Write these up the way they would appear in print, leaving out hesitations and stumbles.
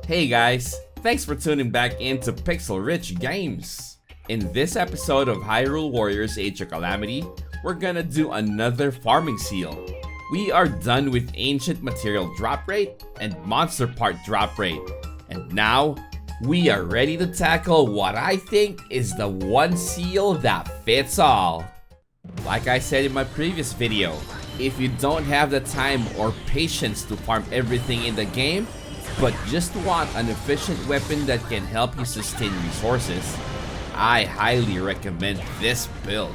Hey guys, thanks for tuning back into Pixel Rich Games. In this episode of Hyrule Warriors Age of Calamity, we're gonna do another farming seal. We are done with ancient material drop rate and monster part drop rate. And now, we are ready to tackle what I think is the one seal that fits all. Like I said in my previous video, if you don't have the time or patience to farm everything in the game, but just want an efficient weapon that can help you sustain resources, I highly recommend this build.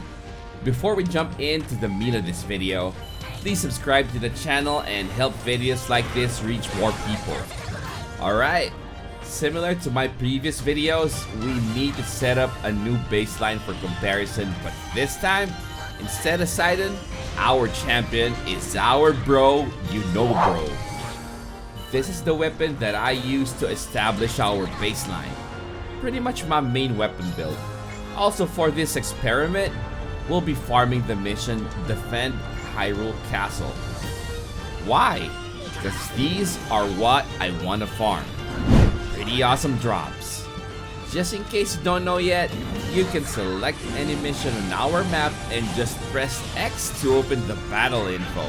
Before we jump into the meat of this video, please subscribe to the channel and help videos like this reach more people. Alright, similar to my previous videos, we need to set up a new baseline for comparison, but this time, instead of Sidon, our champion is our bro, bro. This is the weapon that I use to establish our baseline. Pretty much my main weapon build. Also for this experiment, we'll be farming the mission Defend Hyrule Castle. Why? Because these are what I want to farm. Pretty awesome drops. Just in case you don't know yet, you can select any mission on our map and just press X to open the battle info.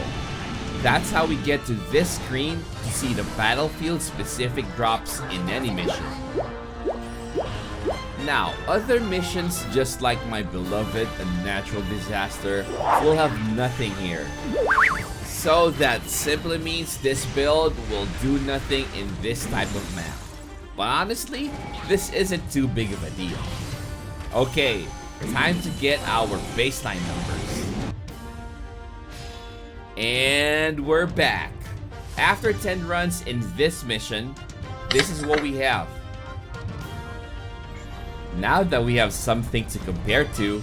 That's how we get to this screen to see the battlefield specific drops in any mission. Now, other missions just like my beloved A Natural Disaster will have nothing here. So that simply means this build will do nothing in this type of map. But honestly, this isn't too big of a deal. Okay, time to get our baseline numbers. And we're back. After 10 runs in this mission, this is what we have. Now that we have something to compare to,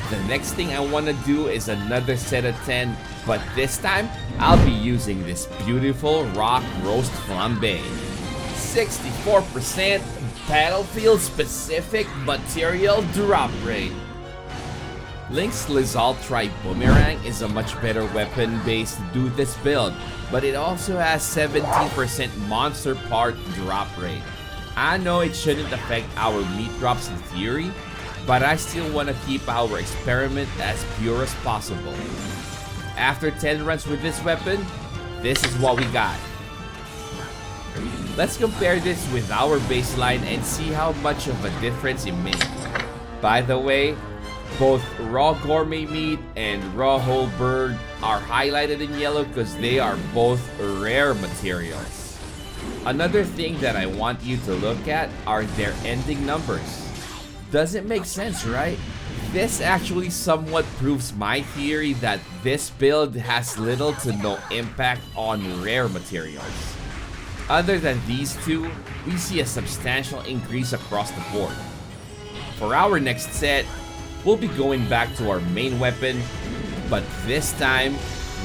the next thing I want to do is another set of 10, but this time, I'll be using this beautiful rock roast flambe. 64% battlefield specific material drop rate. Link's Lizal Tri-Boomerang is a much better weapon base to do this build, but it also has 17% monster part drop rate. I know it shouldn't affect our meat drops in theory, but I still want to keep our experiment as pure as possible. After 10 runs with this weapon, this is what we got. Let's compare this with our baseline and see how much of a difference it makes. By the way, both raw gourmet meat and raw whole bird are highlighted in yellow because they are both rare materials. Another thing that I want you to look at are their ending numbers. Doesn't make sense, right? This actually somewhat proves my theory that this build has little to no impact on rare materials. Other than these two, we see a substantial increase across the board. For our next set, we'll be going back to our main weapon, but this time,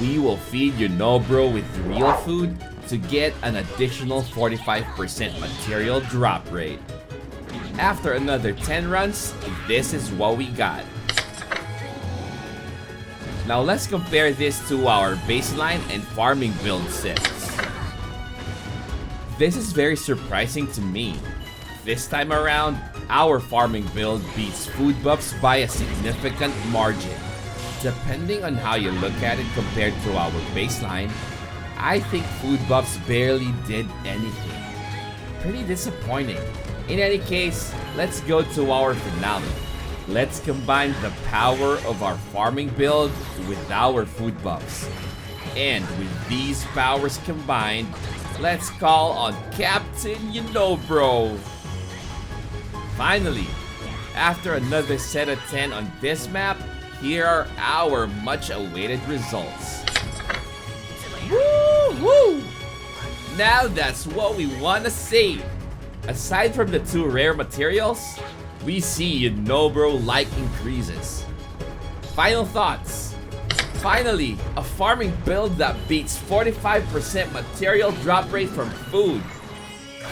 we will feed bro with real food to get an additional 45% material drop rate. After another 10 runs, this is what we got. Now let's compare this to our baseline and farming build sets. This is very surprising to me. This time around, our farming build beats food buffs by a significant margin. Depending on how you look at it compared to our baseline, I think food buffs barely did anything. Pretty disappointing. In any case, let's go to our finale. Let's combine the power of our farming build with our food buffs. And with these powers combined, let's call on Captain bro. Finally, after another set of 10 on this map, here are our much awaited results. Woo woo! Now that's what we want to see. Aside from the two rare materials, we see bro-like increases. Final thoughts. Finally, a farming build that beats 45% material drop rate from food.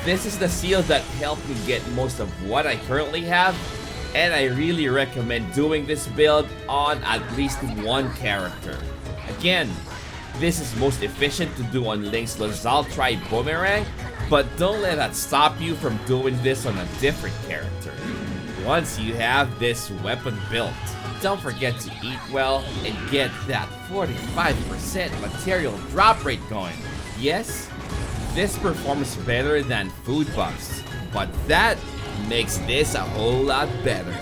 This is the seal that helped me get most of what I currently have, and I really recommend doing this build on at least one character. Again, this is most efficient to do on Link's Lizal Tri-Boomerang, But don't let that stop you from doing this on a different character. Once you have this weapon built, don't forget to eat well and get that 45% material drop rate going. Yes, this performs better than food buffs, but that makes this a whole lot better.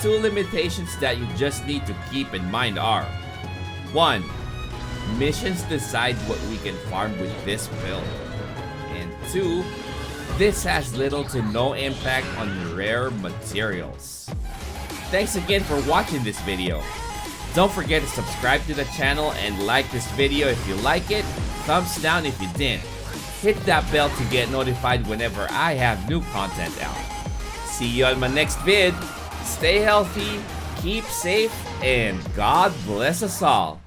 Two limitations that you just need to keep in mind are: 1. Missions decide what we can farm with this build. And 2. This has little to no impact on rare materials. Thanks again for watching this video. Don't forget to subscribe to the channel and like this video if you like it. Thumbs down if you didn't. Hit that bell to get notified whenever I have new content out. See you on my next vid. Stay healthy, keep safe, and God bless us all.